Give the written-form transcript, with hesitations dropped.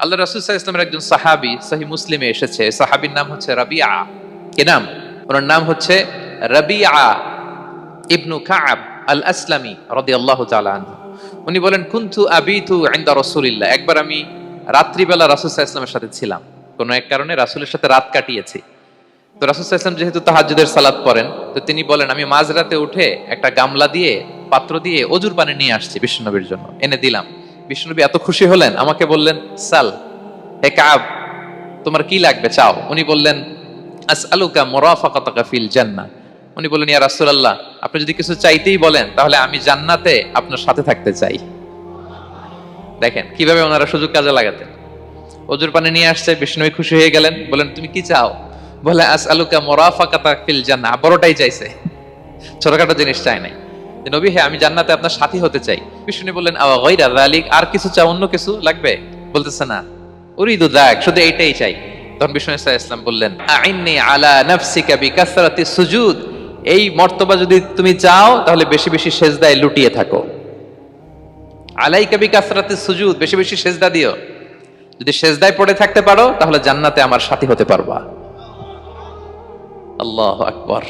আল্লাহ রাসূল সাল্লাল্লাহু আলাইহি ওয়াসাল্লামের একজন সাহাবী সহিহ মুসলিমে এসেছে, সাহাবীর নাম হচ্ছে রাবিআ। কি নাম? ওনার নাম হচ্ছে রাবিআ ইবনু কাব আল আসলামি রাদিয়াল্লাহু তাআলা আনহু। উনি বলেন, কুনতু আবিতু ইনদা রাসূলিল্লাহ, একবার আমি রাত্রিবেলা রাসূল সাল্লাল্লাহু আলাইহি ওয়াসাল্লামের সাথে ছিলাম, কোন এক কারণে রাসূলের সাথে রাত কাটিয়েছি। তো রাসূল সাল্লাল্লাহু আলাইহি ওয়াসাল্লাম যেহেতু তাহাজ্জুদের সালাত পড়েন, তো তিনি বলেন, আমি মাঝরাতে উঠে একটা গামলা দিয়ে, পাত্র দিয়ে অজুর পানি নিয়ে আসছি বিশ্বনবীর জন্য, এনে দিলাম। বিশ্বনবী এত খুশি হলেন, আমাকে বললেন, সাল হে কাব, তোমার কি লাগবে চাও। উনি বললেন, আসআলুকা মুরাফাকাতাকা ফিল জান্নাহ। উনি বললেন, ইয়া রাসূলুল্লাহ, আপনি যদি কিছু চাইতেই বলেন তাহলে আমি জান্নাতে আপনার সাথে থাকতে চাই। দেখেন কিভাবে ওনারা সুযোগ কাজে লাগাতেন। অজুর পানি নিয়ে আসছে, বিষ্ণু খুশি হয়ে গেলেন, বলেন, তুমি কি চাও? বলে, আসআলুকা মুরাফাকাতাকা ফিল জান্নাহ। বড়টাই চাইছে, ছোটখাটো জিনিস চাই নাই। যে নবী, হ্যাঁ আমি জান্নাতে আপনার সাথী হতে চাই। বিষ্ণু বললেন, আওয়া গায়রা যালিক, আর কিছু চাও, অন্য কিছু লাগবে? বলতেছে না, উরিদু যাক, শুধু এইটাই চাই। তখন বিষ্ণু সাল্লাল্লাহু আলাইহি ওয়াসাল্লাম বললেন, আইন্নি আলা নাফসিকা বিকাসরাতি সুজুদ, এই মর্তবা যদি তুমি চাও তাহলে বেশি বেশি সেজদায় লুটিয়ে থাকো। আলাইকা বিকাসরাতি সুজুদ, বেশি বেশি সেজদা দিও। যদি সেজদায় পড়ে থাকতে পারো তাহলে জান্নাতে আমার সাথী হতে পারবা। আল্লাহু আকবার।